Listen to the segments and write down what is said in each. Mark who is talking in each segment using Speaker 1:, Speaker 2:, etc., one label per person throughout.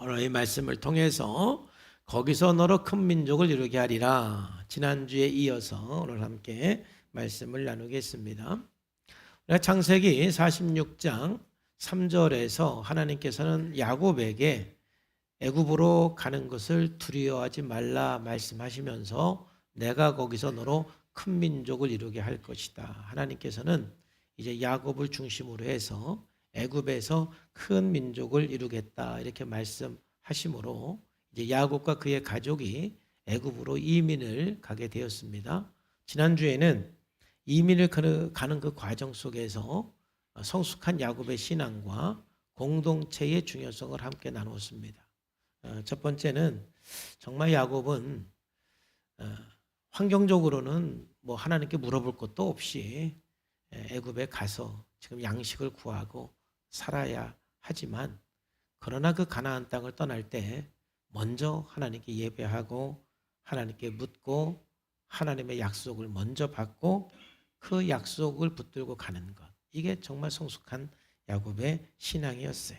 Speaker 1: 오늘 이 말씀을 통해서 거기서 너로 큰 민족을 이루게 하리라. 지난주에 이어서 오늘 함께 말씀을 나누겠습니다. 창세기 46장 3절에서 하나님께서는 야곱에게 애굽으로 가는 것을 두려워하지 말라 말씀하시면서 내가 거기서 너로 큰 민족을 이루게 할 것이다. 하나님께서는 이제 야곱을 중심으로 해서 애굽에서 큰 민족을 이루겠다 이렇게 말씀하심으로 이제 야곱과 그의 가족이 애굽으로 이민을 가게 되었습니다. 지난주에는 이민을 가는 그 과정 속에서 성숙한 야곱의 신앙과 공동체의 중요성을 함께 나누었습니다. 첫 번째는 정말 야곱은 환경적으로는 뭐 하나님께 물어볼 것도 없이 애굽에 가서 지금 양식을 구하고 살아야 하지만 그러나 그 가나안 땅을 떠날 때 먼저 하나님께 예배하고 하나님께 묻고 하나님의 약속을 먼저 받고 그 약속을 붙들고 가는 것. 이게 정말 성숙한 야곱의 신앙이었어요.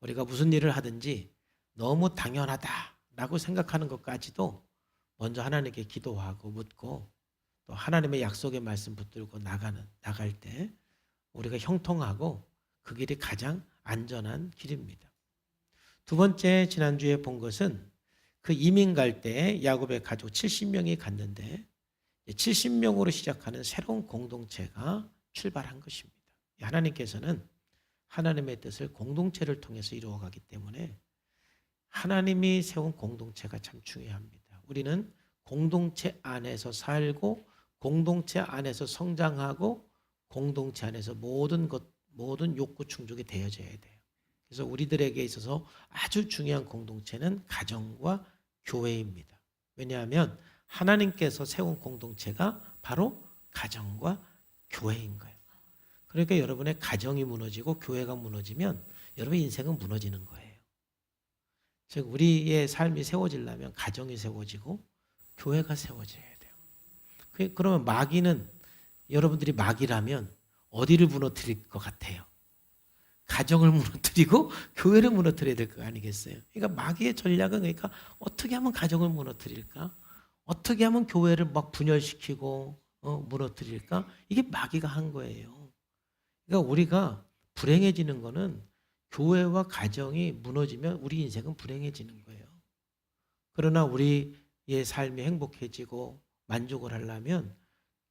Speaker 1: 우리가 무슨 일을 하든지 너무 당연하다라고 생각하는 것까지도 먼저 하나님께 기도하고 묻고 또 하나님의 약속의 말씀 붙들고 나갈 때 우리가 형통하고 그 길이 가장 안전한 길입니다. 두 번째 지난주에 본 것은 그 이민 갈 때 야곱의 가족 70명이 갔는데 70명으로 시작하는 새로운 공동체가 출발한 것입니다. 하나님께서는 하나님의 뜻을 공동체를 통해서 이루어가기 때문에 하나님이 세운 공동체가 참 중요합니다. 우리는 공동체 안에서 살고 공동체 안에서 성장하고 공동체 안에서 모든 욕구 충족이 되어져야 돼요. 그래서 우리들에게 있어서 아주 중요한 공동체는 가정과 교회입니다. 왜냐하면 하나님께서 세운 공동체가 바로 가정과 교회인 거예요. 그러니까 여러분의 가정이 무너지고 교회가 무너지면 여러분의 인생은 무너지는 거예요. 즉 우리의 삶이 세워지려면 가정이 세워지고 교회가 세워져야 돼요. 그러면 마귀는 여러분들이 마귀라면 어디를 무너뜨릴 것 같아요? 가정을 무너뜨리고 교회를 무너뜨려야 될 거 아니겠어요? 그러니까 마귀의 전략은 그러니까 어떻게 하면 가정을 무너뜨릴까? 어떻게 하면 교회를 막 분열시키고 무너뜨릴까? 이게 마귀가 한 거예요. 그러니까 우리가 불행해지는 거는 교회와 가정이 무너지면 우리 인생은 불행해지는 거예요. 그러나 우리의 삶이 행복해지고 만족을 하려면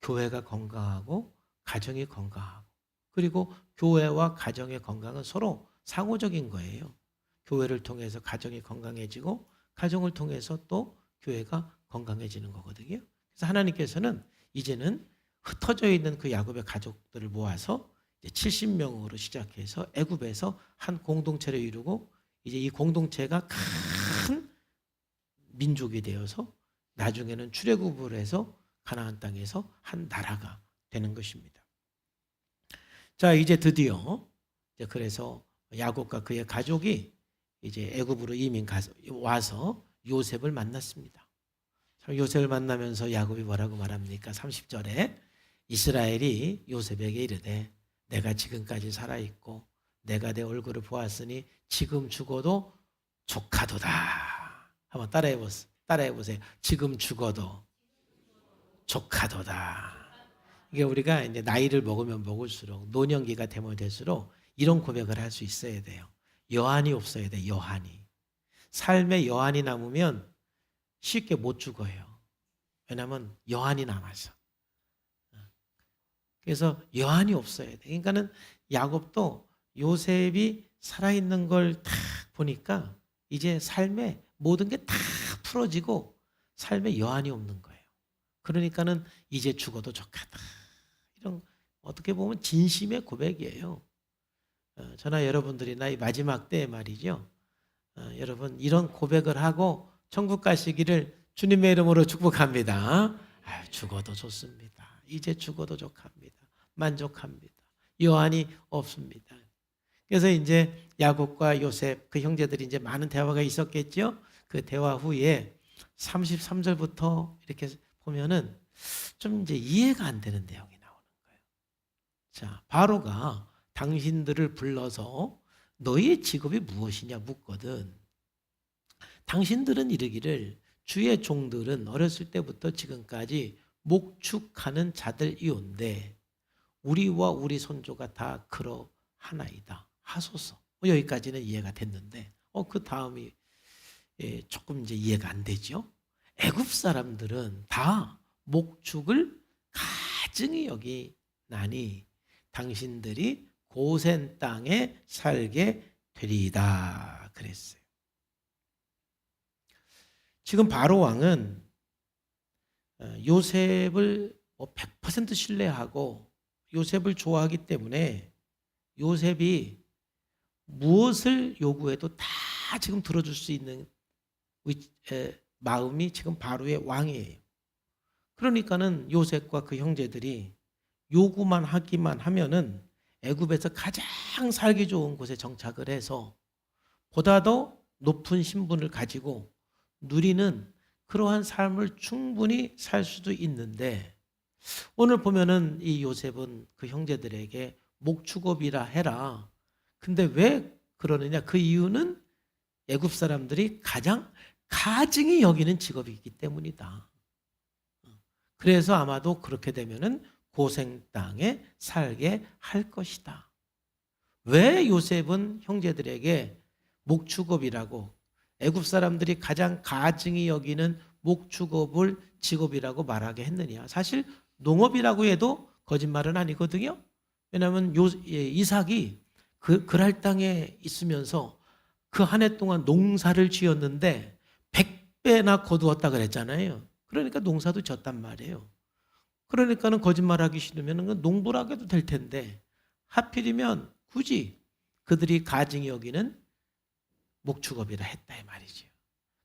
Speaker 1: 교회가 건강하고 가정이 건강하고 그리고 교회와 가정의 건강은 서로 상호적인 거예요. 교회를 통해서 가정이 건강해지고 가정을 통해서 또 교회가 건강해지는 거거든요. 그래서 하나님께서는 이제는 흩어져 있는 그 야곱의 가족들을 모아서 70명으로 시작해서 애굽에서 한 공동체를 이루고 이제 이 공동체가 큰 민족이 되어서 나중에는 출애굽을 해서 가나안 땅에서 한 나라가 되는 것입니다. 자, 이제 드디어 그래서 야곱과 그의 가족이 이제 애굽으로 와서 요셉을 만났습니다. 요셉을 만나면서 야곱이 뭐라고 말합니까? 30절에 이스라엘이 요셉에게 이르되 내가 지금까지 살아있고 내가 내 얼굴을 보았으니 지금 죽어도 족하도다. 한번 따라해 보세요. 지금 죽어도 족하도다. 이게 우리가 이제 나이를 먹으면 먹을수록 노년기가 되면 될수록 이런 고백을 할 수 있어야 돼요. 여한이 없어야 돼. 여한이. 삶에 여한이 남으면 쉽게 못 죽어요. 왜냐하면 여한이 남아서. 그래서 여한이 없어야 돼. 그러니까는 야곱도 요셉이 살아있는 걸 딱 보니까 이제 삶에 모든 게 다 풀어지고 삶에 여한이 없는 거예요. 그러니까는 이제 죽어도 좋겠다. 이런 어떻게 보면 진심의 고백이에요. 저나 여러분들이나 이 마지막 때에 말이죠. 여러분 이런 고백을 하고 천국 가시기를 주님의 이름으로 축복합니다. 죽어도 좋습니다. 이제 죽어도 족합니다. 만족합니다. 여한이 없습니다. 그래서 이제 야곱과 요셉 그 형제들이 이제 많은 대화가 있었겠죠. 그 대화 후에 33절부터 이렇게 보면은 좀 이제 이해가 안 되는 내용이 나오는 거예요. 자, 바로가 당신들을 불러서 너희의 직업이 무엇이냐 묻거든. 당신들은 이르기를 주의 종들은 어렸을 때부터 지금까지 목축하는 자들이온데 우리와 우리 선조가 다 그러하나이다 하소서. 여기까지는 이해가 됐는데 그 다음이 조금 이제 이해가 안 되죠. 애굽 사람들은 다 목축을 가증히 여기나니 당신들이 고센 땅에 살게 되리이다 그랬어요. 지금 바로 왕은 요셉을 100% 신뢰하고 요셉을 좋아하기 때문에 요셉이 무엇을 요구해도 다 지금 들어줄 수 있는 마음이 지금 바로의 왕이에요. 그러니까는 요셉과 그 형제들이 요구만 하기만 하면은 애굽에서 가장 살기 좋은 곳에 정착을 해서 보다 더 높은 신분을 가지고 누리는 그러한 삶을 충분히 살 수도 있는데 오늘 보면은 이 요셉은 그 형제들에게 목축업이라 해라. 근데 왜 그러느냐? 그 이유는 애굽 사람들이 가장 가증히 여기는 직업이기 때문이다. 그래서 아마도 그렇게 되면은 고생 땅에 살게 할 것이다. 왜 요셉은 형제들에게 목축업이라고 애굽 사람들이 가장 가증히 여기는 목축업을 직업이라고 말하게 했느냐? 사실 농업이라고 해도 거짓말은 아니거든요. 왜냐하면 이삭이 그랄 땅에 있으면서 그 한 해 동안 농사를 지었는데 100배나 거두었다 그랬잖아요. 그러니까 농사도 졌단 말이에요. 그러니까는 거짓말하기 싫으면 농부라고 해도 될 텐데 하필이면 굳이 그들이 가증히 여기는 목축업이라 했다 이 말이죠.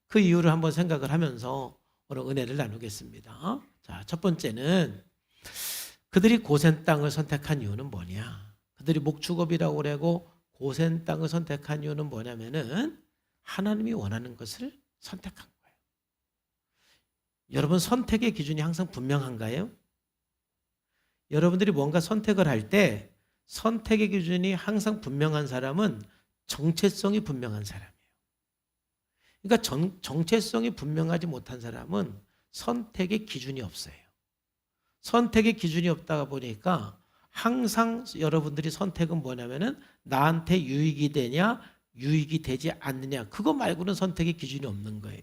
Speaker 1: 그 이유를 한번 생각을 하면서 오늘 은혜를 나누겠습니다. 자, 첫 번째는 그들이 고센 땅을 선택한 이유는 뭐냐? 그들이 목축업이라고 그러고 고센 땅을 선택한 이유는 뭐냐면은 하나님이 원하는 것을 선택한 거예요. 여러분 선택의 기준이 항상 분명한가요? 여러분들이 뭔가 선택을 할 때 선택의 기준이 항상 분명한 사람은 정체성이 분명한 사람이에요. 그러니까 정체성이 분명하지 못한 사람은 선택의 기준이 없어요. 선택의 기준이 없다 보니까 항상 여러분들이 선택은 뭐냐면은 나한테 유익이 되냐 유익이 되지 않느냐 그거 말고는 선택의 기준이 없는 거예요.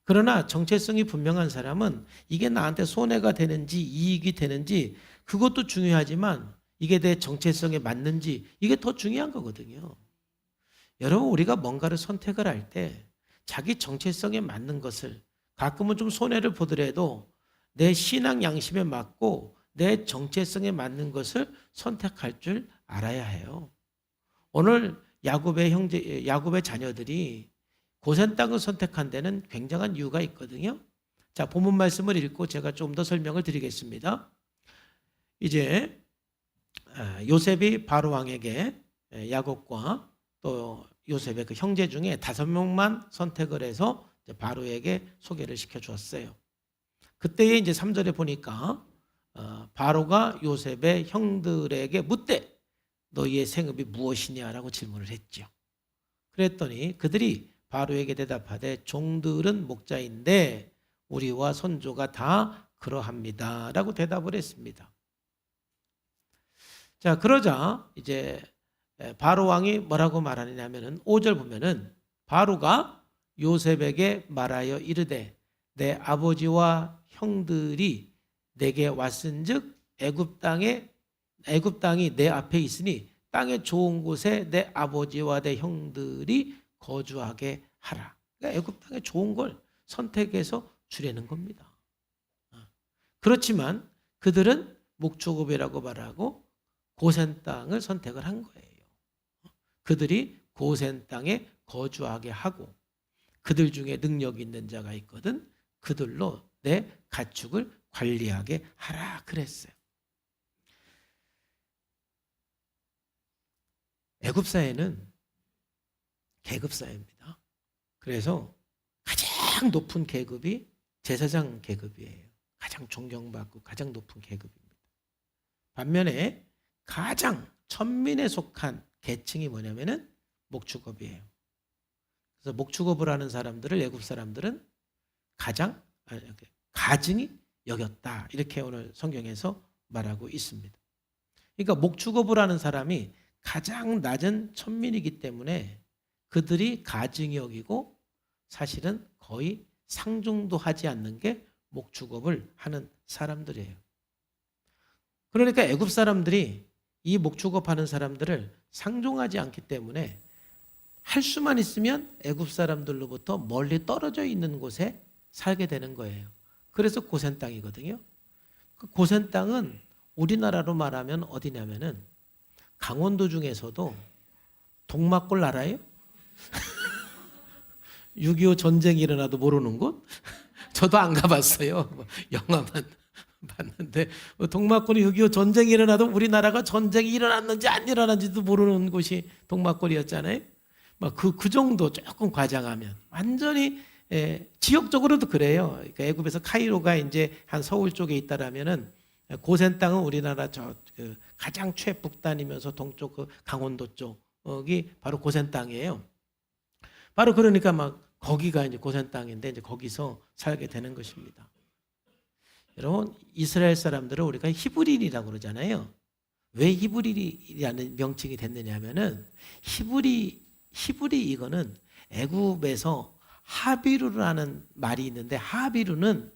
Speaker 1: 그러나 정체성이 분명한 사람은 이게 나한테 손해가 되는지 이익이 되는지 그것도 중요하지만 이게 내 정체성에 맞는지 이게 더 중요한 거거든요. 여러분 우리가 뭔가를 선택을 할 때 자기 정체성에 맞는 것을 가끔은 좀 손해를 보더라도 내 신앙 양심에 맞고 내 정체성에 맞는 것을 선택할 줄 알아야 해요. 오늘 야곱의 자녀들이 고센 땅을 선택한 데는 굉장한 이유가 있거든요. 자, 본문 말씀을 읽고 제가 좀 더 설명을 드리겠습니다. 이제 요셉이 바로 왕에게 야곱과 또 요셉의 그 형제 중에 5명만 선택을 해서 바로에게 소개를 시켜 주었어요. 그때에 이제 3절에 보니까 바로가 요셉의 형들에게 묻되 너희의 생업이 무엇이냐라고 질문을 했죠. 그랬더니 그들이 바로에게 대답하되 종들은 목자인데 우리와 선조가 다 그러합니다라고 대답을 했습니다. 자, 그러자 이제 바로 왕이 뭐라고 말하느냐면은 5절 보면은 바로가 요셉에게 말하여 이르되 내 아버지와 형들이 내게 왔은즉 애굽 땅이 내 앞에 있으니 땅의 좋은 곳에 내 아버지와 내 형들이 거주하게 하라. 그러니까 애굽 땅의 좋은 걸 선택해서 주려는 겁니다. 그렇지만 그들은 목축업이라고 말하고 고센 땅을 선택을 한 거예요. 그들이 고센 땅에 거주하게 하고 그들 중에 능력 있는 자가 있거든 그들로 내 가축을 관리하게 하라 그랬어요. 애굽 사회는 계급 사회입니다. 그래서 가장 높은 계급이 제사장 계급이에요. 가장 존경받고 가장 높은 계급입니다. 반면에 가장 천민에 속한 계층이 뭐냐면은 목축업이에요. 그래서 목축업을 하는 사람들을 애굽 사람들은 가장 가증히 여겼다. 이렇게 오늘 성경에서 말하고 있습니다. 그러니까 목축업을 하는 사람이 가장 낮은 천민이기 때문에 그들이 가증히 여기고 사실은 거의 상종도 하지 않는 게 목축업을 하는 사람들이에요. 그러니까 애굽 사람들이 이 목축업 하는 사람들을 상종하지 않기 때문에 할 수만 있으면 애굽 사람들로부터 멀리 떨어져 있는 곳에 살게 되는 거예요. 그래서 고센 땅이거든요. 그 고센 땅은 우리나라로 말하면 어디냐면은 강원도 중에서도 동막골 알아요? 6.25 전쟁이 일어나도 모르는 곳? 저도 안 가봤어요. 영화만 봤는데 동막골이 6.25 전쟁이 일어나도 우리나라가 전쟁이 일어났는지 안 일어났는지도 모르는 곳이 동막골이었잖아요. 그 정도 조금 과장하면 완전히 지역적으로도 그래요. 그러니까 애굽에서 카이로가 이제 한 서울 쪽에 있다라면은 고센 땅은 우리나라 가장 최북단이면서 동쪽 그 강원도 쪽이 바로 고센 땅이에요. 바로 그러니까 거기가 이제 고센 땅인데 이제 거기서 살게 되는 것입니다. 여러분, 이스라엘 사람들을 우리가 히브리인이라고 그러잖아요. 왜 히브리인이라는 명칭이 됐느냐면은 히브리 이거는 애굽에서 하비루라는 말이 있는데 하비루는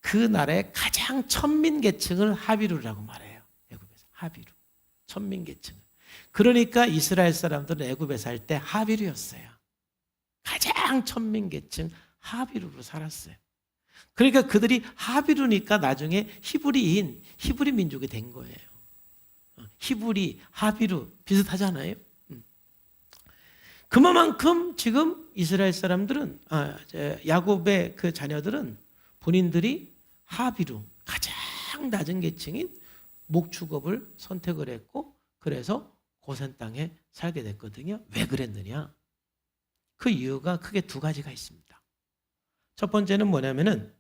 Speaker 1: 그 나라의 가장 천민 계층을 하비루라고 말해요. 애굽에서 하비루, 천민 계층. 그러니까 이스라엘 사람들은 애굽에 살 때 하비루였어요. 가장 천민 계층 하비루로 살았어요. 그러니까 그들이 하비루니까 나중에 히브리 민족이 된 거예요. 히브리, 하비루 비슷하잖아요. 그만큼 지금 이스라엘 사람들은 야곱의 그 자녀들은 본인들이 하비루 가장 낮은 계층인 목축업을 선택을 했고 그래서 고센 땅에 살게 됐거든요. 왜 그랬느냐? 그 이유가 크게 두 가지가 있습니다. 첫 번째는 뭐냐면은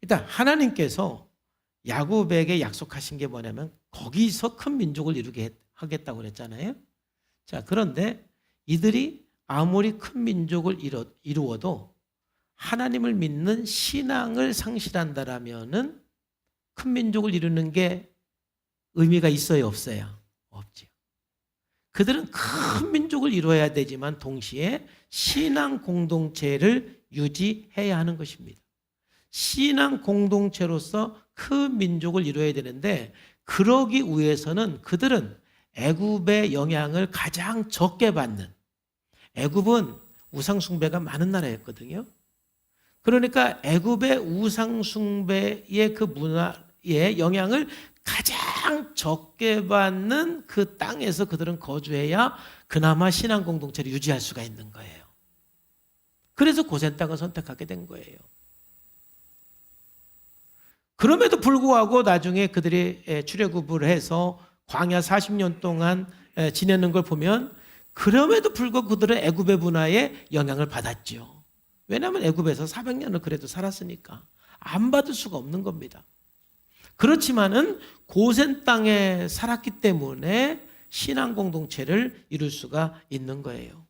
Speaker 1: 일단 하나님께서 야곱에게 약속하신 게 뭐냐면 거기서 큰 민족을 이루게 하겠다고 그랬잖아요. 자, 그런데 이들이 아무리 큰 민족을 이루어도 하나님을 믿는 신앙을 상실한다라면은 큰 민족을 이루는 게 의미가 있어요, 없어요? 없죠. 그들은 큰 민족을 이루어야 되지만 동시에 신앙 공동체를 유지해야 하는 것입니다. 신앙 공동체로서 큰 민족을 이루어야 되는데 그러기 위해서는 그들은 애굽의 영향을 가장 적게 받는, 애굽은 우상 숭배가 많은 나라였거든요. 그러니까 애굽의 우상 숭배의 그 문화의 영향을 가장 적게 받는 그 땅에서 그들은 거주해야 그나마 신앙 공동체를 유지할 수가 있는 거예요. 그래서 고센 땅을 선택하게 된 거예요. 그럼에도 불구하고 나중에 그들이 출애굽을 해서 광야 40년 동안 지내는 걸 보면 그럼에도 불구하고 그들은 애굽의 문화에 영향을 받았죠. 왜냐하면 애굽에서 400년을 그래도 살았으니까 안 받을 수가 없는 겁니다. 그렇지만은 고센 땅에 살았기 때문에 신앙 공동체를 이룰 수가 있는 거예요.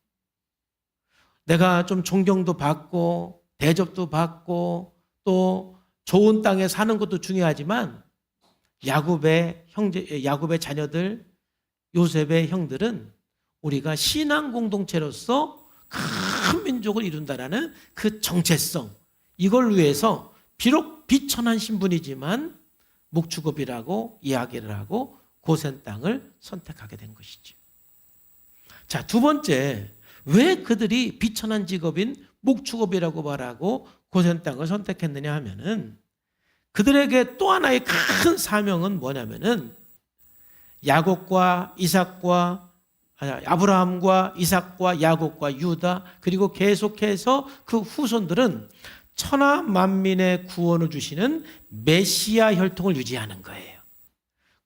Speaker 1: 내가 좀 존경도 받고 대접도 받고 또 좋은 땅에 사는 것도 중요하지만 야곱의 자녀들, 요셉의 형들은 우리가 신앙 공동체로서 큰 민족을 이룬다라는 그 정체성, 이걸 위해서 비록 비천한 신분이지만 목축업이라고 이야기를 하고 고센 땅을 선택하게 된 것이죠. 자, 두 번째, 왜 그들이 비천한 직업인 목축업이라고 말하고 고센 땅을 선택했느냐 하면은 그들에게 또 하나의 큰 사명은 뭐냐면은 야곱과 이삭과 아브라함과 이삭과 야곱과 유다 그리고 계속해서 그 후손들은 천하 만민의 구원을 주시는 메시아 혈통을 유지하는 거예요.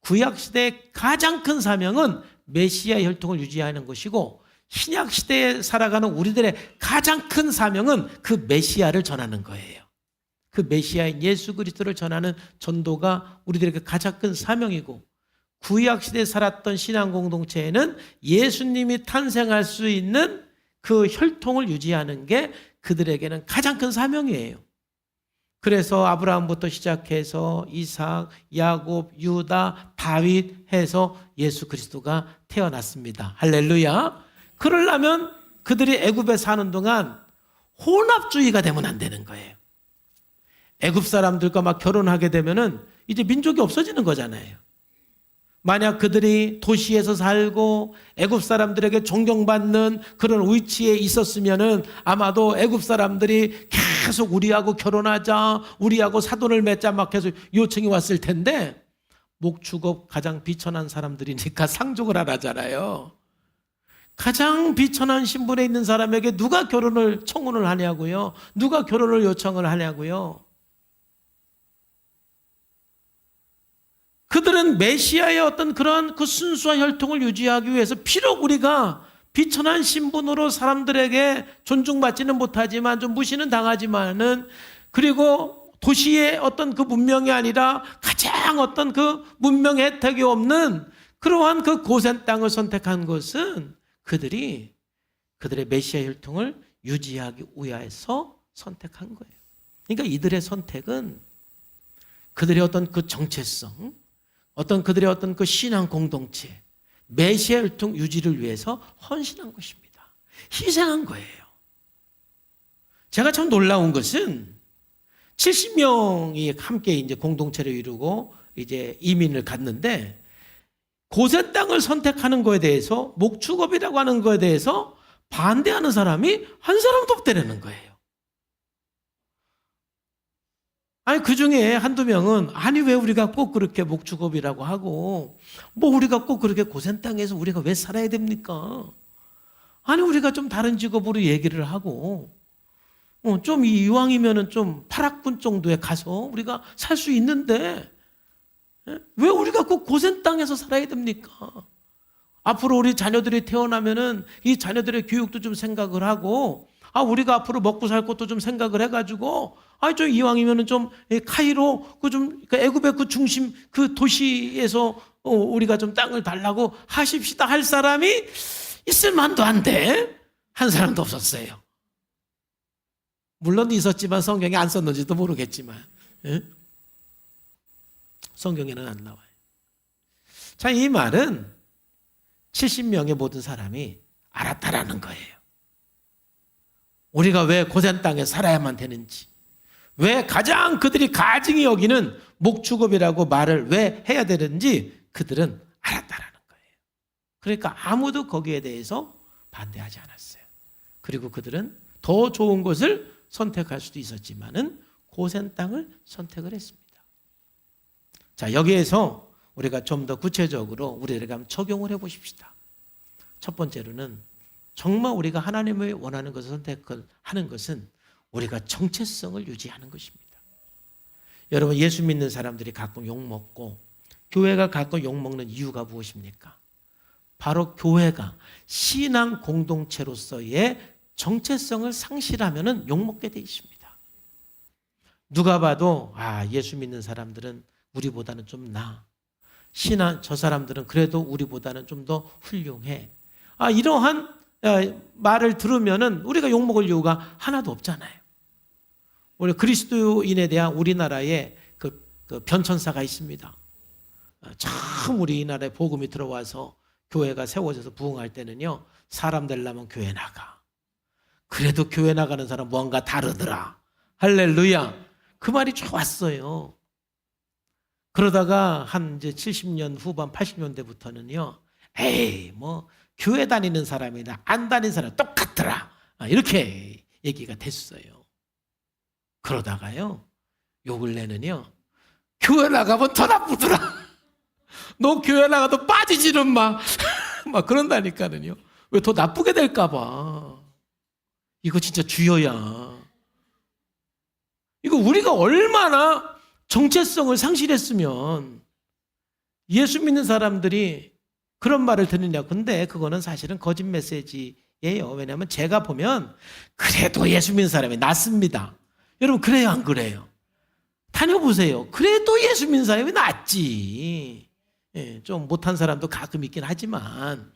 Speaker 1: 구약시대의 가장 큰 사명은 메시아 혈통을 유지하는 것이고 신약시대에 살아가는 우리들의 가장 큰 사명은 그 메시아를 전하는 거예요. 그 메시아인 예수 그리스도를 전하는 전도가 우리들에게 가장 큰 사명이고 구약시대에 살았던 신앙 공동체에는 예수님이 탄생할 수 있는 그 혈통을 유지하는 게 그들에게는 가장 큰 사명이에요. 그래서 아브라함부터 시작해서 이삭, 야곱, 유다, 다윗 해서 예수 그리스도가 태어났습니다. 할렐루야. 그러려면 그들이 애굽에 사는 동안 혼합주의가 되면 안 되는 거예요. 애굽 사람들과 막 결혼하게 되면은 이제 민족이 없어지는 거잖아요. 만약 그들이 도시에서 살고 애굽 사람들에게 존경받는 그런 위치에 있었으면은 아마도 애굽 사람들이 계속 우리하고 결혼하자, 우리하고 사돈을 맺자 막 계속 요청이 왔을 텐데, 목축업 가장 비천한 사람들이니까 상족을 안 하잖아요. 가장 비천한 신분에 있는 사람에게 누가 결혼을 청혼을 하냐고요? 누가 결혼을 요청을 하냐고요? 그들은 메시아의 어떤 그런 그 순수한 혈통을 유지하기 위해서 비록 우리가 비천한 신분으로 사람들에게 존중받지는 못하지만 좀 무시는 당하지만은, 그리고 도시의 어떤 그 문명이 아니라 가장 어떤 그 문명 혜택이 없는 그러한 그 고센 땅을 선택한 것은 그들이 그들의 메시아 혈통을 유지하기 위해서 선택한 거예요. 그러니까 이들의 선택은 그들의 어떤 그 정체성, 어떤 그들의 어떤 그 신앙 공동체, 메시아 혈통 유지를 위해서 헌신한 것입니다. 희생한 거예요. 제가 참 놀라운 것은 70명이 함께 이제 공동체를 이루고 이제 이민을 갔는데, 고센 땅을 선택하는 거에 대해서, 목축업이라고 하는 거에 대해서 반대하는 사람이 한 사람도 없다는 거예요. 아니, 그 중에 한두 명은, 아니, 왜 우리가 꼭 그렇게 목축업이라고 하고, 뭐 우리가 꼭 그렇게 고센 땅에서 우리가 왜 살아야 됩니까? 아니, 우리가 좀 다른 직업으로 얘기를 하고, 좀 이왕이면은 좀 파락군 정도에 가서 우리가 살 수 있는데, 왜 우리가 꼭 고센 땅에서 살아야 됩니까? 앞으로 우리 자녀들이 태어나면은 이 자녀들의 교육도 좀 생각을 하고, 우리가 앞으로 먹고 살 것도 좀 생각을 해가지고, 좀 이왕이면은 좀 카이로 그 애굽의 그 중심 그 도시에서 우리가 좀 땅을 달라고 하십시다 할 사람이 있을 만도 한데 한 사람도 없었어요. 물론 있었지만 성경에 안 썼는지도 모르겠지만, 성경에는 안 나와요. 자, 이 말은 70명의 모든 사람이 알았다라는 거예요. 우리가 왜 고센 땅에 살아야만 되는지, 왜 가장 그들이 가증히 여기는 목축업이라고 말을 왜 해야 되는지 그들은 알았다라는 거예요. 그러니까 아무도 거기에 대해서 반대하지 않았어요. 그리고 그들은 더 좋은 것을 선택할 수도 있었지만은 고센 땅을 선택을 했습니다. 자, 여기에서 우리가 좀 더 구체적으로 우리에게 한번 적용을 해 보십시다. 첫 번째로는 정말 우리가 하나님의 원하는 것을 선택을 하는 것은 우리가 정체성을 유지하는 것입니다. 여러분, 예수 믿는 사람들이 가끔 욕먹고 교회가 가끔 욕먹는 이유가 무엇입니까? 바로 교회가 신앙 공동체로서의 정체성을 상실하면 욕먹게 돼 있습니다. 누가 봐도 예수 믿는 사람들은 우리보다는 좀 나아. 저 사람들은 그래도 우리보다는 좀 더 훌륭해. 이러한 말을 들으면은 우리가 욕먹을 이유가 하나도 없잖아요. 우리 그리스도인에 대한 우리나라에 그 변천사가 있습니다. 처음 우리나라에 복음이 들어와서 교회가 세워져서 부흥할 때는요, 사람 되려면 교회 나가. 그래도 교회 나가는 사람 뭔가 다르더라. 할렐루야. 그 말이 좋았어요. 그러다가 한 이제 70년 후반 80년대부터는요, 교회 다니는 사람이나 안 다니는 사람 똑같더라. 이렇게 얘기가 됐어요. 그러다가요, 요 근래는요, 교회 나가면 더 나쁘더라. 너 교회 나가도 빠지지는 마. 막 그런다니까는요. 왜 더 나쁘게 될까봐. 이거 진짜 주여야. 이거 우리가 얼마나 정체성을 상실했으면 예수 믿는 사람들이 그런 말을 듣느냐. 근데 그거는 사실은 거짓 메시지예요. 왜냐하면 제가 보면 그래도 예수 믿는 사람이 낫습니다. 여러분, 그래요, 안 그래요? 다녀보세요. 그래도 예수 믿는 사람이 낫지. 좀 못한 사람도 가끔 있긴 하지만,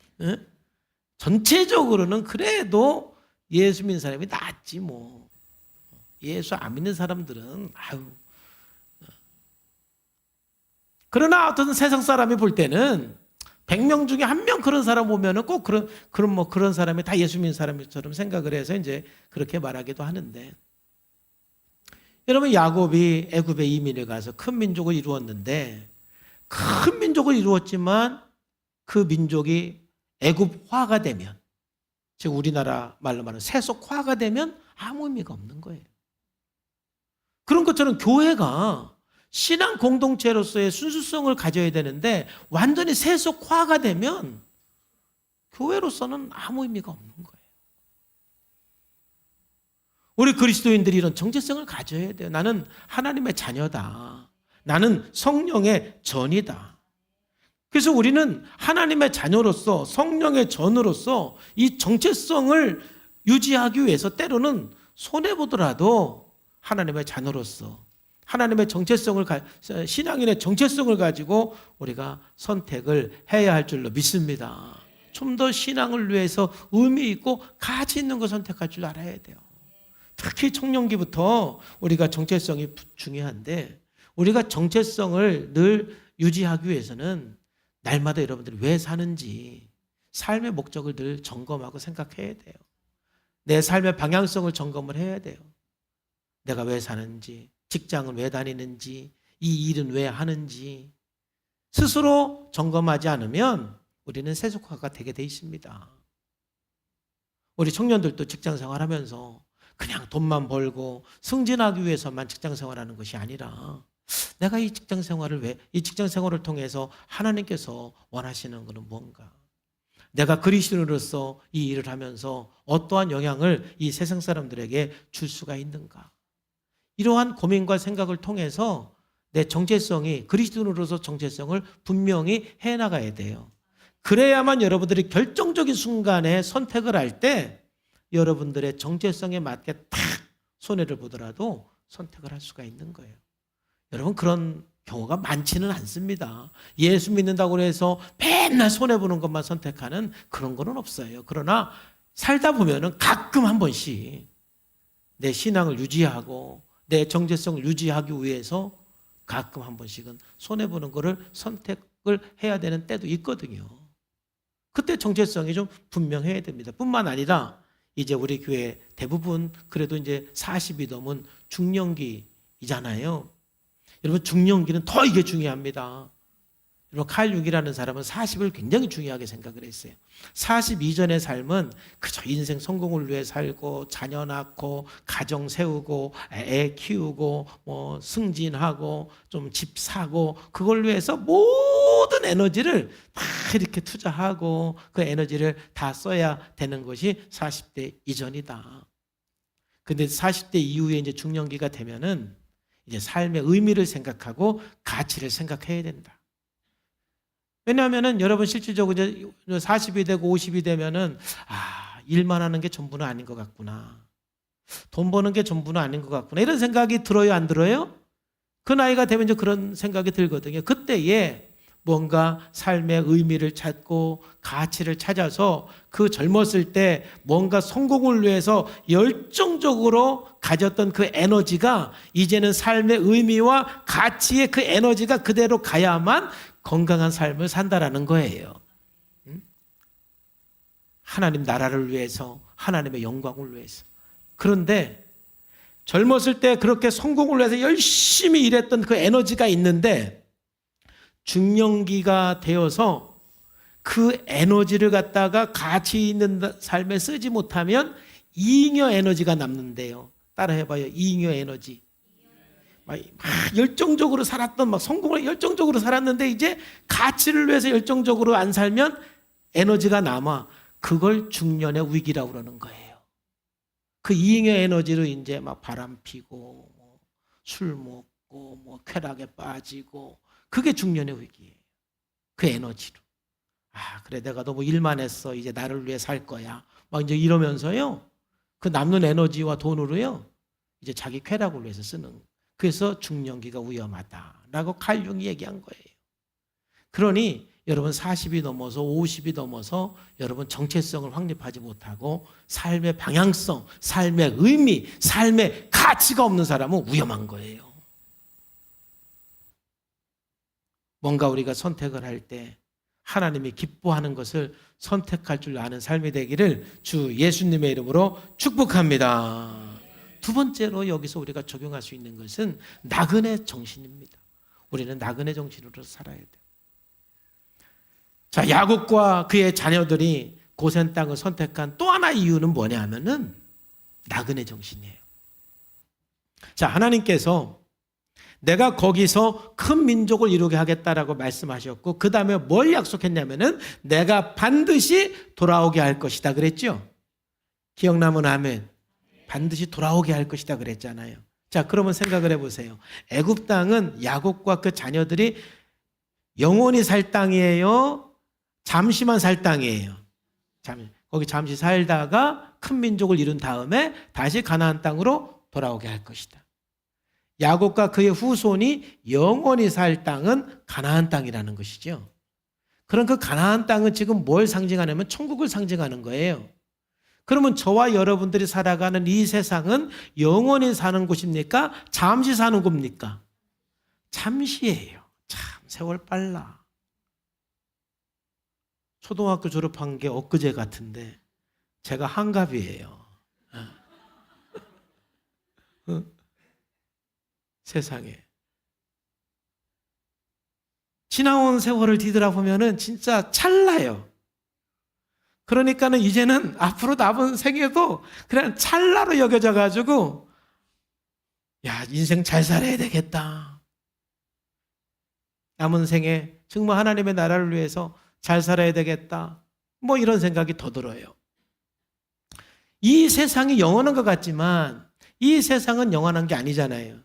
Speaker 1: 전체적으로는 그래도 예수 믿는 사람이 낫지 뭐. 예수 안 믿는 사람들은 아유. 그러나 어떤 세상 사람이 볼 때는 100명 중에 한 명 그런 사람 보면은 꼭 그런 사람이 다 예수 믿는 사람처럼 생각을 해서 이제 그렇게 말하기도 하는데, 여러분 야곱이 애굽에 이민을 가서 큰 민족을 이루었는데, 큰 민족을 이루었지만 그 민족이 애굽화가 되면, 즉 우리나라 말로 말하는 세속화가 되면 아무 의미가 없는 거예요. 그런 것처럼 교회가 신앙 공동체로서의 순수성을 가져야 되는데 완전히 세속화가 되면 교회로서는 아무 의미가 없는 거예요. 우리 그리스도인들이 이런 정체성을 가져야 돼요. 나는 하나님의 자녀다. 나는 성령의 전이다. 그래서 우리는 하나님의 자녀로서 성령의 전으로서 이 정체성을 유지하기 위해서 때로는 손해보더라도 하나님의 자녀로서 하나님의 정체성을, 신앙인의 정체성을 가지고 우리가 선택을 해야 할 줄로 믿습니다. 좀 더 신앙을 위해서 의미 있고 가치 있는 걸 선택할 줄 알아야 돼요. 특히 청년기부터 우리가 정체성이 중요한데, 우리가 정체성을 늘 유지하기 위해서는 날마다 여러분들이 왜 사는지 삶의 목적을 늘 점검하고 생각해야 돼요. 내 삶의 방향성을 점검을 해야 돼요. 내가 왜 사는지, 직장은 왜 다니는지, 이 일은 왜 하는지 스스로 점검하지 않으면 우리는 세속화가 되게 돼 있습니다. 우리 청년들도 직장 생활하면서 그냥 돈만 벌고 승진하기 위해서만 직장 생활하는 것이 아니라, 내가 이 직장 생활을 통해서 하나님께서 원하시는 것은 뭔가, 내가 그리스도인으로서 이 일을 하면서 어떠한 영향을 이 세상 사람들에게 줄 수가 있는가, 이러한 고민과 생각을 통해서 내 정체성이, 그리스도인으로서 정체성을 분명히 해나가야 돼요. 그래야만 여러분들이 결정적인 순간에 선택을 할 때 여러분들의 정체성에 맞게 탁 손해를 보더라도 선택을 할 수가 있는 거예요. 여러분, 그런 경우가 많지는 않습니다. 예수 믿는다고 해서 맨날 손해보는 것만 선택하는 그런 거는 없어요. 그러나 살다 보면은 가끔 한 번씩 내 신앙을 유지하고 내 정체성을 유지하기 위해서 가끔 한 번씩은 손해보는 거를 선택을 해야 되는 때도 있거든요. 그때 정체성이 좀 분명해야 됩니다. 뿐만 아니라 이제 우리 교회 대부분 그래도 이제 40이 넘은 중년기이잖아요. 여러분, 중년기는 더 이게 중요합니다. 여러분, 칼 융이라는 사람은 40을 굉장히 중요하게 생각을 했어요. 40 이전의 삶은 그저 인생 성공을 위해 살고, 자녀 낳고, 가정 세우고, 애 키우고, 승진하고, 좀 집 사고, 그걸 위해서 모든 에너지를 다 이렇게 투자하고 그 에너지를 다 써야 되는 것이 40대 이전이다. 근데 40대 이후에 이제 중년기가 되면은 이제 삶의 의미를 생각하고 가치를 생각해야 된다. 왜냐하면은 여러분, 실질적으로 이제 40이 되고 50이 되면은 일만 하는 게 전부는 아닌 것 같구나. 돈 버는 게 전부는 아닌 것 같구나. 이런 생각이 들어요, 안 들어요? 그 나이가 되면 이제 그런 생각이 들거든요. 그때에 뭔가 삶의 의미를 찾고 가치를 찾아서 그 젊었을 때 뭔가 성공을 위해서 열정적으로 가졌던 그 에너지가 이제는 삶의 의미와 가치의 그 에너지가 그대로 가야만 건강한 삶을 산다라는 거예요. 하나님 나라를 위해서, 하나님의 영광을 위해서. 그런데 젊었을 때 그렇게 성공을 위해서 열심히 일했던 그 에너지가 있는데 중년기가 되어서 그 에너지를 갖다가 가치 있는 삶에 쓰지 못하면 잉여 에너지가 남는데요. 따라 해봐요. 잉여 에너지. 막 열정적으로 살았던, 막 성공을 열정적으로 살았는데 이제 가치를 위해서 열정적으로 안 살면 에너지가 남아. 그걸 중년의 위기라고 그러는 거예요. 그 잉여 에너지로 이제 막 바람 피고 술 먹고 쾌락에 빠지고, 그게 중년의 위기예요. 그 에너지로. 그래, 내가 너무 일만 했어. 이제 나를 위해 살 거야. 막 이제 이러면서요. 그 남는 에너지와 돈으로요. 이제 자기 쾌락을 위해서 쓰는. 그래서 중년기가 위험하다라고 칼 융이 얘기한 거예요. 그러니 여러분 40이 넘어서 50이 넘어서 여러분 정체성을 확립하지 못하고 삶의 방향성, 삶의 의미, 삶의 가치가 없는 사람은 위험한 거예요. 뭔가 우리가 선택을 할 때 하나님이 기뻐하는 것을 선택할 줄 아는 삶이 되기를 주 예수님의 이름으로 축복합니다. 두 번째로 여기서 우리가 적용할 수 있는 것은 나그네 정신입니다. 우리는 나그네 정신으로 살아야 돼요. 자, 야곱과 그의 자녀들이 고센 땅을 선택한 또 하나의 이유는 뭐냐면은 나그네 정신이에요. 자, 하나님께서 내가 거기서 큰 민족을 이루게 하겠다라고 말씀하셨고 그 다음에 뭘 약속했냐면은 내가 반드시 돌아오게 할 것이다 그랬죠. 기억나면 아멘. 반드시 돌아오게 할 것이다 그랬잖아요. 자, 그러면 생각을 해보세요. 애굽 땅은 야곱과 그 자녀들이 영원히 살 땅이에요? 잠시만 살 땅이에요? 거기 잠시 살다가 큰 민족을 이룬 다음에 다시 가나안 땅으로 돌아오게 할 것이다. 야곱과 그의 후손이 영원히 살 땅은 가나안 땅이라는 것이죠. 그럼 그 가나안 땅은 지금 뭘 상징하냐면 천국을 상징하는 거예요. 그러면 저와 여러분들이 살아가는 이 세상은 영원히 사는 곳입니까? 잠시 사는 겁니까? 잠시예요. 참 세월 빨라. 초등학교 졸업한 게 엊그제 같은데 제가 한갑이에요. 세상에. 지나온 세월을 뒤돌아보면은 진짜 찰나요. 그러니까는 이제는 앞으로 남은 생애도 그냥 찰나로 여겨져 가지고 야, 인생 잘 살아야 되겠다. 남은 생에 정말 하나님의 나라를 위해서 잘 살아야 되겠다. 뭐 이런 생각이 더 들어요. 이 세상이 영원한 것 같지만 이 세상은 영원한 게 아니잖아요.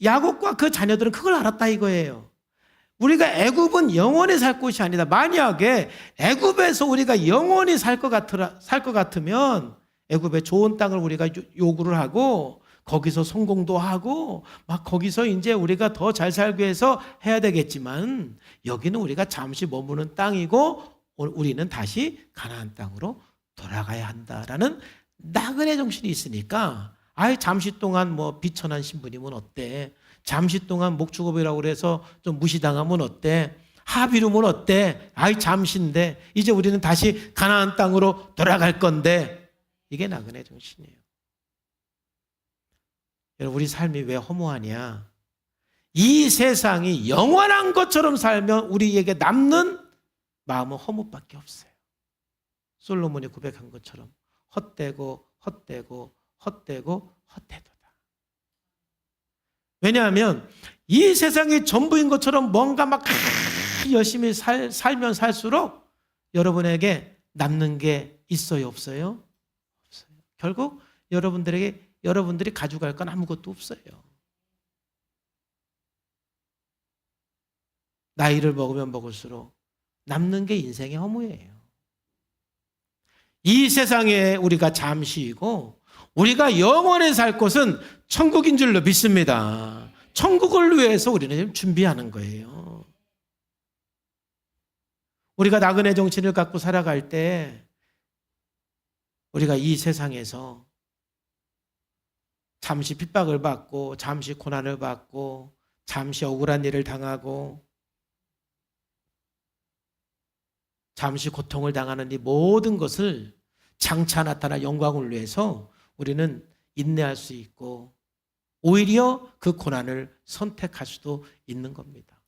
Speaker 1: 야곱과 그 자녀들은 그걸 알았다 이거예요. 우리가 애굽은 영원히 살 곳이 아니다. 만약에 애굽에서 우리가 영원히 살 것 같으면 애굽의 좋은 땅을 우리가 요구를 하고 거기서 성공도 하고 막 거기서 이제 우리가 더 잘 살기 위해서 해야 되겠지만 여기는 우리가 잠시 머무는 땅이고 우리는 다시 가나안 땅으로 돌아가야 한다라는 나그네 정신이 있으니까 아예 잠시 동안 뭐 비천한 신부님은 어때? 잠시 동안 목축업이라고 그래서 좀 무시당하면 어때? 합의루면 어때? 아이 잠시인데 이제 우리는 다시 가나안 땅으로 돌아갈 건데 이게 나그네 정신이에요. 여러분 우리 삶이 왜 허무하냐? 이 세상이 영원한 것처럼 살면 우리에게 남는 마음은 허무밖에 없어요. 솔로몬이 고백한 것처럼 헛되고 헛되고 헛되고 헛되도다. 왜냐하면 이 세상이 전부인 것처럼 뭔가 막 열심히 살면 살수록 여러분에게 남는 게 있어요, 없어요? 없어요. 결국 여러분들이 가져갈 건 아무것도 없어요. 나이를 먹으면 먹을수록 남는 게 인생의 허무예요. 이 세상에 우리가 잠시이고 우리가 영원히 살 곳은 천국인 줄로 믿습니다. 천국을 위해서 우리는 지금 준비하는 거예요. 우리가 나그네 정신을 갖고 살아갈 때 우리가 이 세상에서 잠시 핍박을 받고 잠시 고난을 받고 잠시 억울한 일을 당하고 잠시 고통을 당하는 이 모든 것을 장차 나타날 영광을 위해서 우리는 인내할 수 있고 오히려 그 고난을 선택할 수도 있는 겁니다.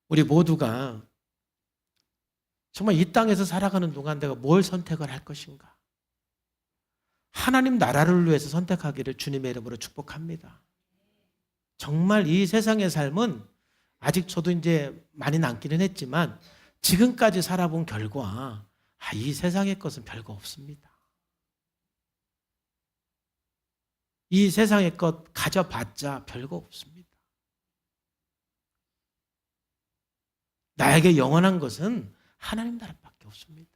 Speaker 1: 우리 모두가 정말 이 땅에서 살아가는 동안 내가 뭘 선택을 할 것인가? 하나님 나라를 위해서 선택하기를 주님의 이름으로 축복합니다. 정말 이 세상의 삶은 아직 저도 이제 많이 남기는 했지만 지금까지 살아본 결과 이 세상의 것은 별거 없습니다. 이 세상의 것 가져봤자 별거 없습니다. 나에게 영원한 것은 하나님 나라밖에 없습니다.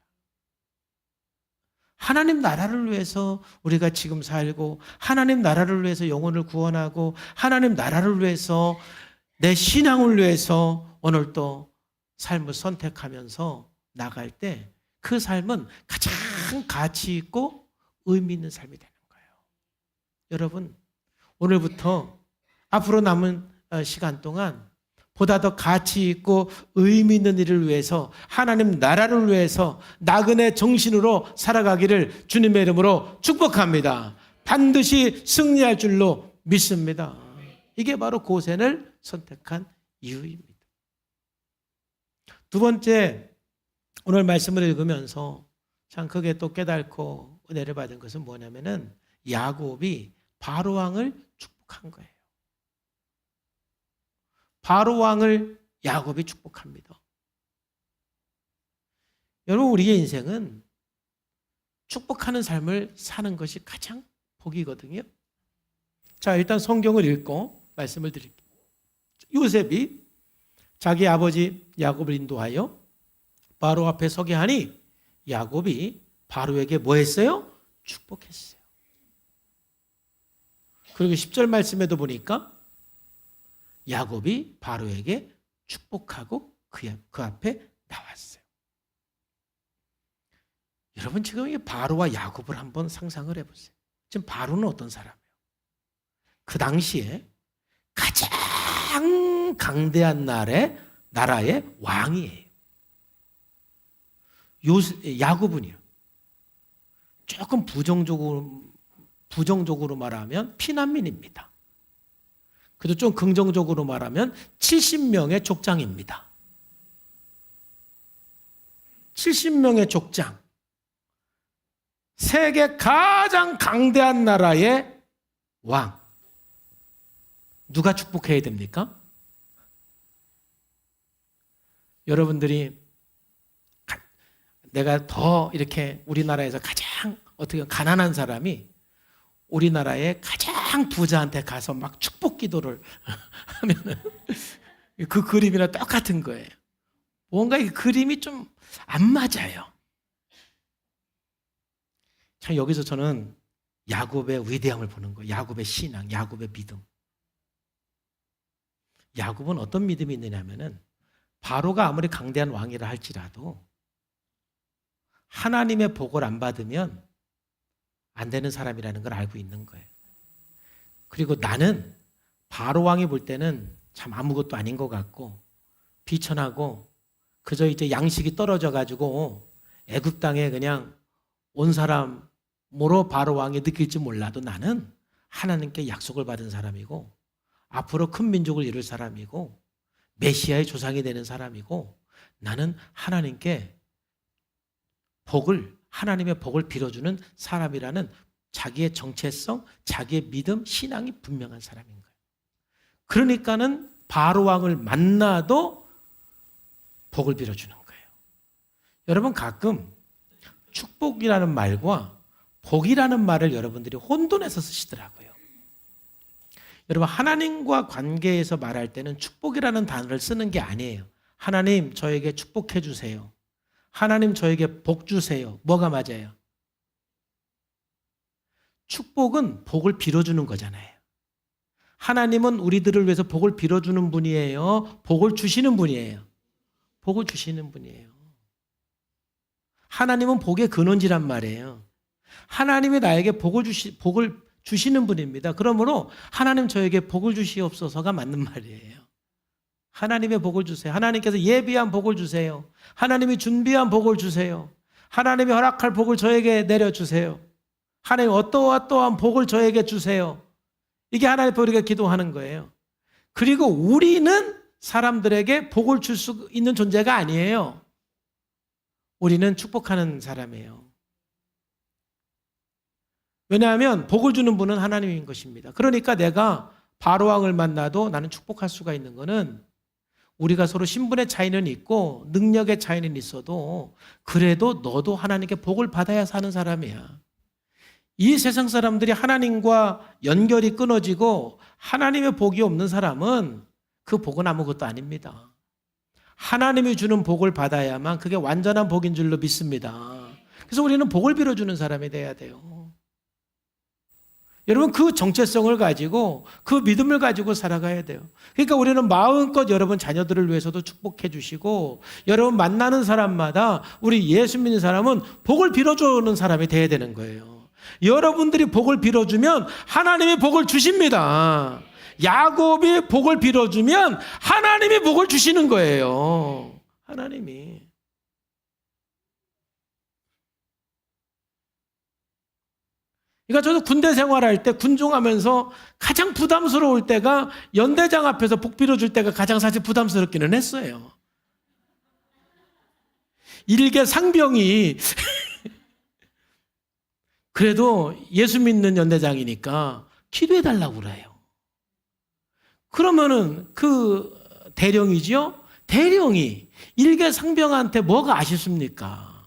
Speaker 1: 하나님 나라를 위해서 우리가 지금 살고, 하나님 나라를 위해서 영혼을 구원하고, 하나님 나라를 위해서 내 신앙을 위해서 오늘도 삶을 선택하면서 나갈 때 그 삶은 가장 가치 있고 의미 있는 삶이 되는 거예요. 여러분, 오늘부터 앞으로 남은 시간 동안 보다 더 가치 있고 의미 있는 일을 위해서, 하나님 나라를 위해서 나그네 정신으로 살아가기를 주님의 이름으로 축복합니다. 반드시 승리할 줄로 믿습니다. 이게 바로 고센을 선택한 이유입니다. 두 번째, 오늘 말씀을 읽으면서 참 크게 또 깨닫고 은혜를 받은 것은 뭐냐면은 야곱이 바로 왕을 축복한 거예요. 바로 왕을 야곱이 축복합니다. 여러분, 우리의 인생은 축복하는 삶을 사는 것이 가장 복이거든요. 자, 일단 성경을 읽고 말씀을 드릴게요. 요셉이 자기 아버지 야곱을 인도하여 바로 앞에 서게 하니 야곱이 바로에게 뭐 했어요? 축복했어요. 그리고 10절 말씀에도 보니까 야곱이 바로에게 축복하고 그 앞에 나왔어요. 여러분, 지금 이 바로와 야곱을 한번 상상을 해보세요. 지금 바로는 어떤 사람이에요? 그 당시에 가장 강대한 나라의 왕이에요. 야곱은요, 조금 부정적으로 말하면 피난민입니다. 그래도 좀 긍정적으로 말하면 70명의 족장입니다. 70명의 족장. 세계 가장 강대한 나라의 왕. 누가 축복해야 됩니까? 여러분들이 내가 더 이렇게 우리나라에서 가장 어떻게 가난한 사람이 우리나라의 가장 부자한테 가서 막 축복 기도를 하면은 그 그림이랑 똑같은 거예요. 뭔가 이 그림이 좀 안 맞아요. 참, 여기서 저는 야곱의 위대함을 보는 거예요. 야곱의 신앙, 야곱의 믿음. 야곱은 어떤 믿음이 있느냐면은 바로가 아무리 강대한 왕이라 할지라도 하나님의 복을 안 받으면 안 되는 사람이라는 걸 알고 있는 거예요. 그리고 나는 바로 왕이 볼 때는 참 아무것도 아닌 것 같고 비천하고 그저 이제 양식이 떨어져 가지고 애굽 땅에 그냥 온 사람으로 바로 왕이 느낄지 몰라도 나는 하나님께 약속을 받은 사람이고 앞으로 큰 민족을 이룰 사람이고 메시아의 조상이 되는 사람이고 나는 하나님께 하나님의 복을 빌어주는 사람이라는 자기의 정체성, 자기의 믿음, 신앙이 분명한 사람인 거예요. 그러니까는 바로 왕을 만나도 복을 빌어주는 거예요. 여러분, 가끔 축복이라는 말과 복이라는 말을 여러분들이 혼돈해서 쓰시더라고요. 여러분, 하나님과 관계에서 말할 때는 축복이라는 단어를 쓰는 게 아니에요. 하나님, 저에게 축복해 주세요. 하나님, 저에게 복 주세요. 뭐가 맞아요? 축복은 복을 빌어주는 거잖아요. 하나님은 우리들을 위해서 복을 빌어주는 분이에요? 복을 주시는 분이에요? 복을 주시는 분이에요. 하나님은 복의 근원지란 말이에요. 하나님이 나에게 복을 주시는 분입니다. 그러므로 하나님, 저에게 복을 주시옵소서가 맞는 말이에요. 하나님의 복을 주세요. 하나님께서 예비한 복을 주세요. 하나님이 준비한 복을 주세요. 하나님이 허락할 복을 저에게 내려주세요. 하나님, 어떠한 복을 저에게 주세요. 이게 하나님 우리가 기도하는 거예요. 그리고 우리는 사람들에게 복을 줄 수 있는 존재가 아니에요. 우리는 축복하는 사람이에요. 왜냐하면 복을 주는 분은 하나님인 것입니다. 그러니까 내가 바로왕을 만나도 나는 축복할 수가 있는 것은 우리가 서로 신분의 차이는 있고 능력의 차이는 있어도 그래도 너도 하나님께 복을 받아야 사는 사람이야. 이 세상 사람들이 하나님과 연결이 끊어지고 하나님의 복이 없는 사람은 그 복은 아무것도 아닙니다. 하나님이 주는 복을 받아야만 그게 완전한 복인 줄로 믿습니다. 그래서 우리는 복을 빌어주는 사람이 돼야 돼요. 여러분, 그 정체성을 가지고 그 믿음을 가지고 살아가야 돼요. 그러니까 우리는 마음껏 여러분 자녀들을 위해서도 축복해 주시고, 여러분 만나는 사람마다 우리 예수 믿는 사람은 복을 빌어주는 사람이 돼야 되는 거예요. 여러분들이 복을 빌어주면 하나님이 복을 주십니다. 야곱이 복을 빌어주면 하나님이 복을 주시는 거예요. 하나님이. 그러니까 저도 군대 생활할 때 군종하면서 가장 부담스러울 때가 연대장 앞에서 복 빌어줄 때가 가장 사실 부담스럽기는 했어요. 일개 상병이 그래도 예수 믿는 연대장이니까 기도해달라고 그래요. 그러면은 그 대령이죠? 대령이 일개 상병한테 뭐가 아쉽습니까?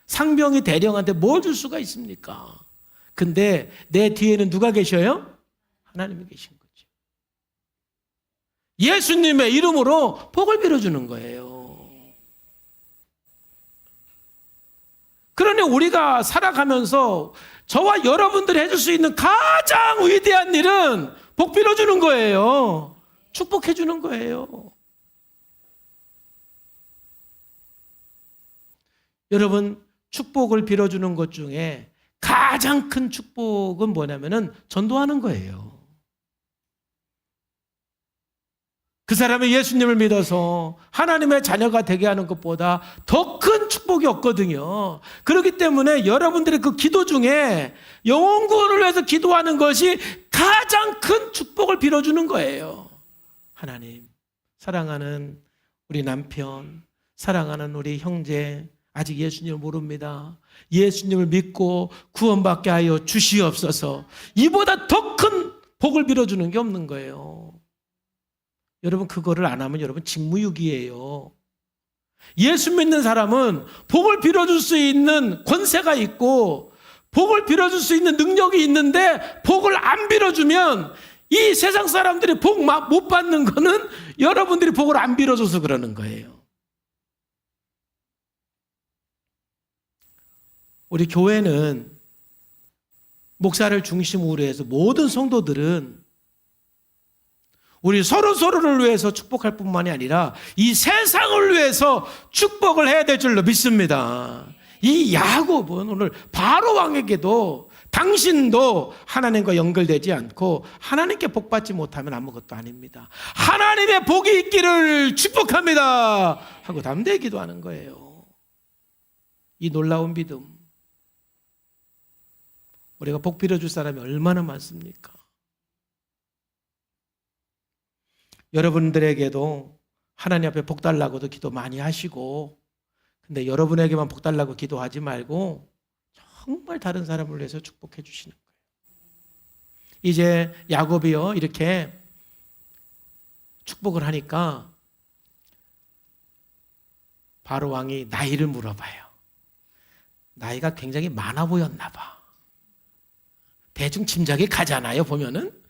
Speaker 1: 상병이 대령한테 뭘 줄 수가 있습니까? 근데 내 뒤에는 누가 계셔요? 하나님이 계신 거죠. 예수님의 이름으로 복을 빌어주는 거예요. 그러니 우리가 살아가면서 저와 여러분들이 해줄 수 있는 가장 위대한 일은 복 빌어주는 거예요. 축복해 주는 거예요. 여러분, 축복을 빌어주는 것 중에 가장 큰 축복은 뭐냐면은 전도하는 거예요. 그 사람이 예수님을 믿어서 하나님의 자녀가 되게 하는 것보다 더 큰 축복이 없거든요. 그렇기 때문에 여러분들의 그 기도 중에 영혼 구원을 위해서 기도하는 것이 가장 큰 축복을 빌어주는 거예요. 하나님, 사랑하는 우리 남편, 사랑하는 우리 형제, 아직 예수님을 모릅니다. 예수님을 믿고 구원받게 하여 주시옵소서. 이보다 더 큰 복을 빌어주는 게 없는 거예요. 여러분, 그거를 안 하면 여러분 직무유기예요. 예수 믿는 사람은 복을 빌어줄 수 있는 권세가 있고 복을 빌어줄 수 있는 능력이 있는데 복을 안 빌어주면 이 세상 사람들이 복 못 받는 거는 여러분들이 복을 안 빌어줘서 그러는 거예요. 우리 교회는 목사를 중심으로 해서 모든 성도들은 우리 서로를 위해서 축복할 뿐만이 아니라 이 세상을 위해서 축복을 해야 될 줄로 믿습니다. 이 야곱은 오늘 바로 왕에게도 당신도 하나님과 연결되지 않고 하나님께 복받지 못하면 아무것도 아닙니다. 하나님의 복이 있기를 축복합니다 하고 담대히 기도하는 거예요. 이 놀라운 믿음, 우리가 복 빌어줄 사람이 얼마나 많습니까? 여러분들에게도 하나님 앞에 복 달라고도 기도 많이 하시고, 근데 여러분에게만 복 달라고 기도하지 말고 정말 다른 사람을 위해서 축복해 주시는 거예요. 이제 야곱이요, 이렇게 축복을 하니까 바로 왕이 나이를 물어봐요. 나이가 굉장히 많아 보였나 봐. 대충 짐작이 가잖아요, 보면은.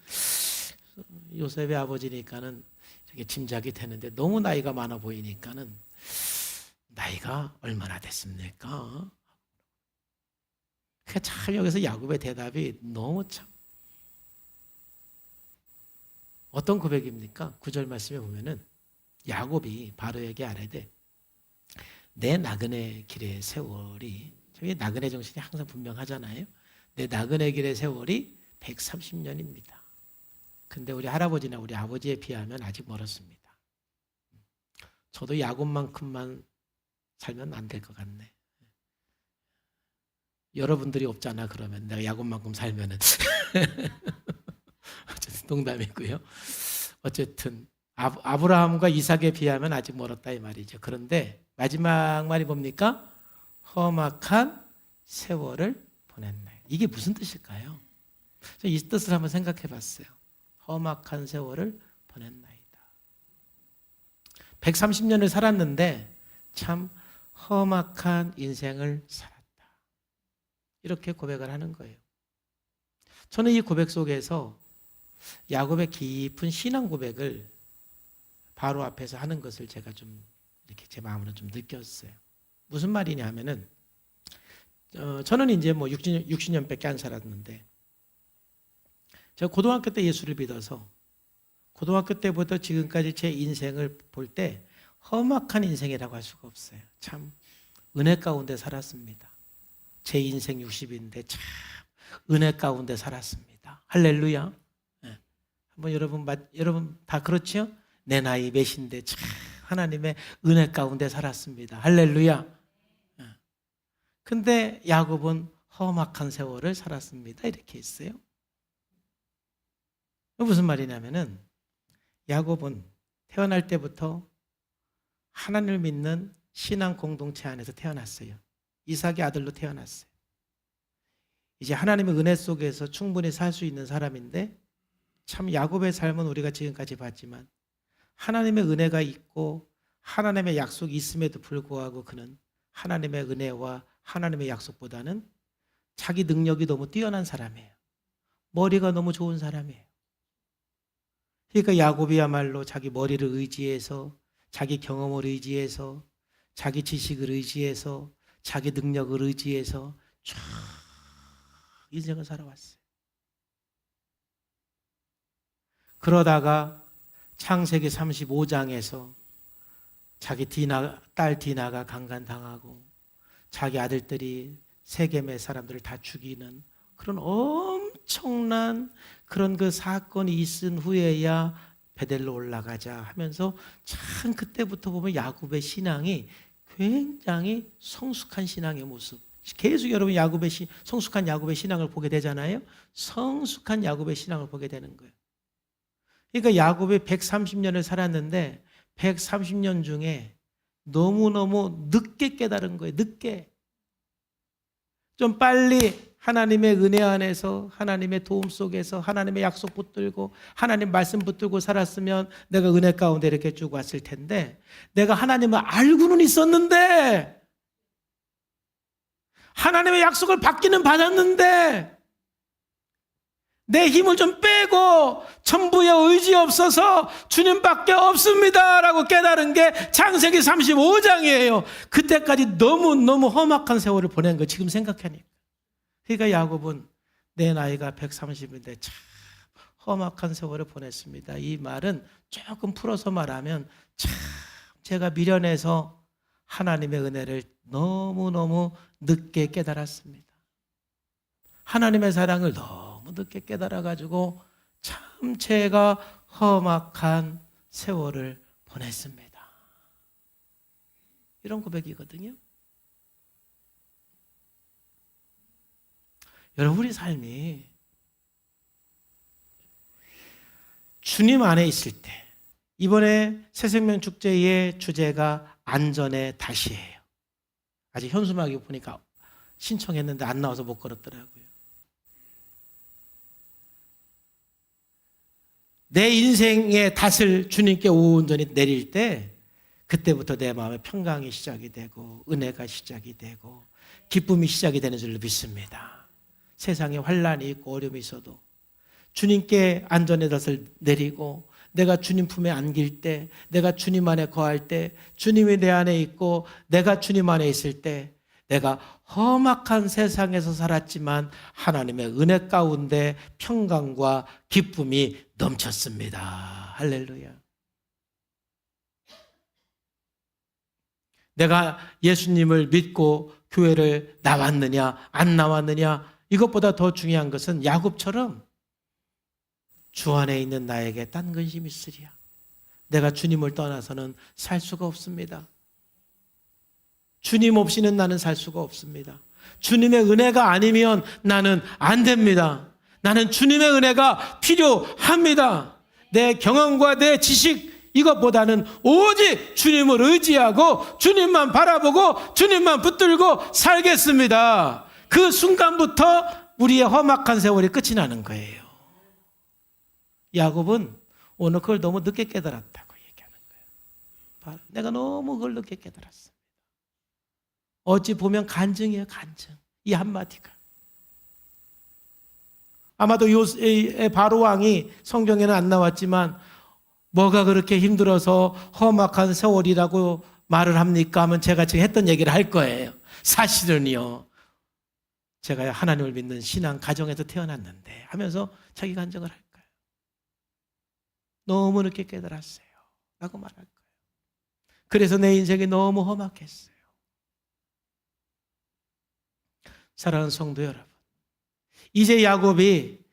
Speaker 1: 요셉의 아버지니까는 이렇게 짐작이 되는데 너무 나이가 많아 보이니까는 나이가 얼마나 됐습니까? 그러니까 참 여기서 야곱의 대답이 너무 참 어떤 고백입니까? 9절 말씀에 보면은 야곱이 바로에게 아뢰되 내 나그네 길의 세월이, 저기 나그네 정신이 항상 분명하잖아요. 내 나그네 길의 세월이 130년입니다. 근데 우리 할아버지나 우리 아버지에 비하면 아직 멀었습니다. 저도 야곱만큼만 살면 안 될 것 같네. 여러분들이 없잖아 그러면 내가 야곱만큼 살면은 어쨌든 농담이고요. 어쨌든 아브라함과 이삭에 비하면 아직 멀었다 이 말이죠. 그런데 마지막 말이 뭡니까? 험악한 세월을 보냈네. 이게 무슨 뜻일까요? 이 뜻을 한번 생각해 봤어요. 험악한 세월을 보냈나이다. 130년을 살았는데 참 험악한 인생을 살았다. 이렇게 고백을 하는 거예요. 저는 이 고백 속에서 야곱의 깊은 신앙 고백을 바로 앞에서 하는 것을 제가 좀 이렇게 제 마음으로 좀 느꼈어요. 무슨 말이냐 하면은 저는 이제 뭐 60년밖에 안 살았는데, 제가 고등학교 때 예수를 믿어서 고등학교 때부터 지금까지 제 인생을 볼 때 험악한 인생이라고 할 수가 없어요. 참 은혜 가운데 살았습니다. 제 인생 60인데 참 은혜 가운데 살았습니다. 할렐루야. 네. 한번 여러분 다 그렇죠? 내 나이 몇인데 참 하나님의 은혜 가운데 살았습니다. 할렐루야. 네. 근데 야곱은 험악한 세월을 살았습니다. 이렇게 있어요. 무슨 말이냐면은 야곱은 태어날 때부터 하나님을 믿는 신앙 공동체 안에서 태어났어요. 이삭의 아들로 태어났어요. 이제 하나님의 은혜 속에서 충분히 살 수 있는 사람인데, 참 야곱의 삶은 우리가 지금까지 봤지만 하나님의 은혜가 있고 하나님의 약속이 있음에도 불구하고 그는 하나님의 은혜와 하나님의 약속보다는 자기 능력이 너무 뛰어난 사람이에요. 머리가 너무 좋은 사람이에요. 그러니까 야곱이야말로 자기 머리를 의지해서, 자기 경험을 의지해서, 자기 지식을 의지해서, 자기 능력을 의지해서 쭉 인생을 살아왔어요. 그러다가 창세기 35장에서 자기 딸 디나가 강간당하고 자기 아들들이 세겜의 사람들을 다 죽이는 그런 엄청난 그런 그 사건이 있은 후에야 베델로 올라가자 하면서 참 그때부터 보면 야곱의 신앙이 굉장히 성숙한 신앙의 모습. 계속 여러분 성숙한 야곱의 신앙을 보게 되잖아요. 성숙한 야곱의 신앙을 보게 되는 거예요. 그러니까 야곱이 130년을 살았는데 130년 중에 너무너무 늦게 깨달은 거예요. 늦게. 좀 빨리 하나님의 은혜 안에서, 하나님의 도움 속에서, 하나님의 약속 붙들고 하나님 말씀 붙들고 살았으면 내가 은혜 가운데 이렇게 쭉 왔을 텐데, 내가 하나님을 알고는 있었는데, 하나님의 약속을 받기는 받았는데 내 힘을 좀 빼고 천부의 의지 없어서 주님밖에 없습니다 라고 깨달은 게 창세기 35장이에요. 그때까지 너무너무 험악한 세월을 보낸 거 지금 생각하니까. 그러니까 야곱은 내 나이가 130인데 참 험악한 세월을 보냈습니다. 이 말은 조금 풀어서 말하면 참 제가 미련해서 하나님의 은혜를 너무너무 늦게 깨달았습니다. 하나님의 사랑을 너무 늦게 깨달아가지고 참 제가 험악한 세월을 보냈습니다. 이런 고백이거든요. 여러분, 우리 삶이 주님 안에 있을 때, 이번에 새생명축제의 주제가 안전의 다시예요. 아직 현수막이 보니까 신청했는데 안 나와서 못 걸었더라고요. 내 인생의 닷을 주님께 온전히 내릴 때 그때부터 내 마음에 평강이 시작이 되고 은혜가 시작이 되고 기쁨이 시작이 되는 줄로 믿습니다. 세상에 환난이 있고 어려움이 있어도 주님께 안전의 닷을 내리고 내가 주님 품에 안길 때, 내가 주님 안에 거할 때, 주님이 내 안에 있고 내가 주님 안에 있을 때, 내가 험악한 세상에서 살았지만 하나님의 은혜 가운데 평강과 기쁨이 넘쳤습니다. 할렐루야. 내가 예수님을 믿고 교회를 나왔느냐 안 나왔느냐, 이것보다 더 중요한 것은 야곱처럼 주 안에 있는 나에게 딴 근심이 있으랴. 내가 주님을 떠나서는 살 수가 없습니다. 주님 없이는 나는 살 수가 없습니다. 주님의 은혜가 아니면 나는 안 됩니다. 나는 주님의 은혜가 필요합니다. 내 경험과 내 지식 이것보다는 오직 주님을 의지하고 주님만 바라보고 주님만 붙들고 살겠습니다. 그 순간부터 우리의 험악한 세월이 끝이 나는 거예요. 야곱은 오늘 그걸 너무 늦게 깨달았다고 얘기하는 거예요. 내가 너무 그걸 늦게 깨달았습니다. 어찌 보면 간증이에요, 간증. 이 한마디가. 아마도 바로 왕이 성경에는 안 나왔지만 뭐가 그렇게 힘들어서 험악한 세월이라고 말을 합니까? 하면 제가 지금 했던 얘기를 할 거예요. 사실은요, 제가 하나님을 믿는 신앙 가정에서 태어났는데 하면서 자기 간증을 할까요? 너무 늦게 깨달았어요 라고 말할 거예요. 그래서 내 인생이 너무 험악했어요. 사랑하는 성도 여러분, 이제 야곱이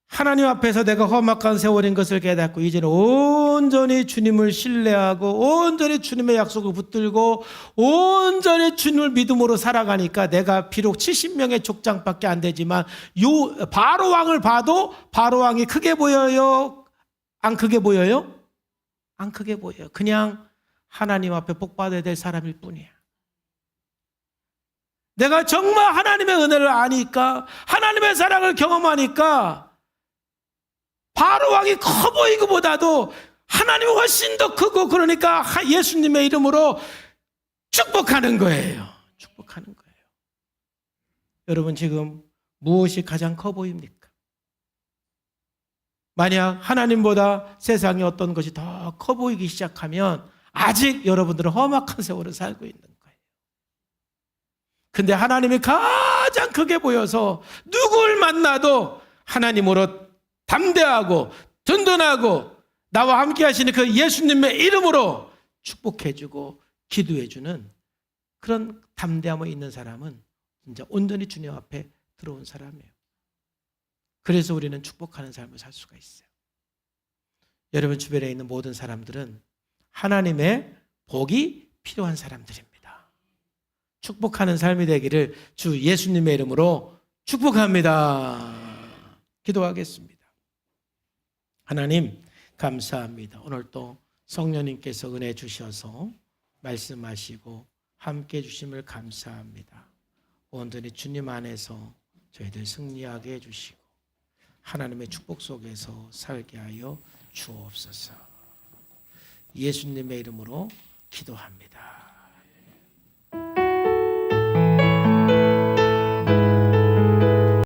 Speaker 1: 하나님 앞에서 내가 험악한 세월인 것을 깨닫고 이제는 온전히 주님을 신뢰하고 온전히 주님의 약속을 붙들고 온전히 주님을 믿음으로 살아가니까 내가 비록 70명의 족장밖에 안 되지만 바로 왕을 봐도 바로 왕이 크게 보여요? 안 크게 보여요? 안 크게 보여요. 그냥 하나님 앞에 복받아야 될 사람일 뿐이야. 내가 정말 하나님의 은혜를 아니까 하나님의 사랑을 경험하니까 바로 왕이 커 보이기보다도 하나님이 훨씬 더 크고 그러니까 예수님의 이름으로 축복하는 거예요. 축복하는 거예요. 여러분 지금 무엇이 가장 커 보입니까? 만약 하나님보다 세상에 어떤 것이 더 커 보이기 시작하면 아직 여러분들은 험악한 세월을 살고 있는 거예요. 근데 하나님이 가장 크게 보여서 누굴 만나도 하나님으로 담대하고 든든하고 나와 함께 하시는 그 예수님의 이름으로 축복해주고 기도해주는 그런 담대함이 있는 사람은 진짜 온전히 주님 앞에 들어온 사람이에요. 그래서 우리는 축복하는 삶을 살 수가 있어요. 여러분 주변에 있는 모든 사람들은 하나님의 복이 필요한 사람들입니다. 축복하는 삶이 되기를 주 예수님의 이름으로 축복합니다. 기도하겠습니다. 하나님 감사합니다. 오늘 또 성령님께서 은혜 주셔서 말씀하시고 함께 주심을 감사합니다. 온전히 주님 안에서 저희들 승리하게 해주시고 하나님의 축복 속에서 살게 하여 주옵소서. 예수님의 이름으로 기도합니다.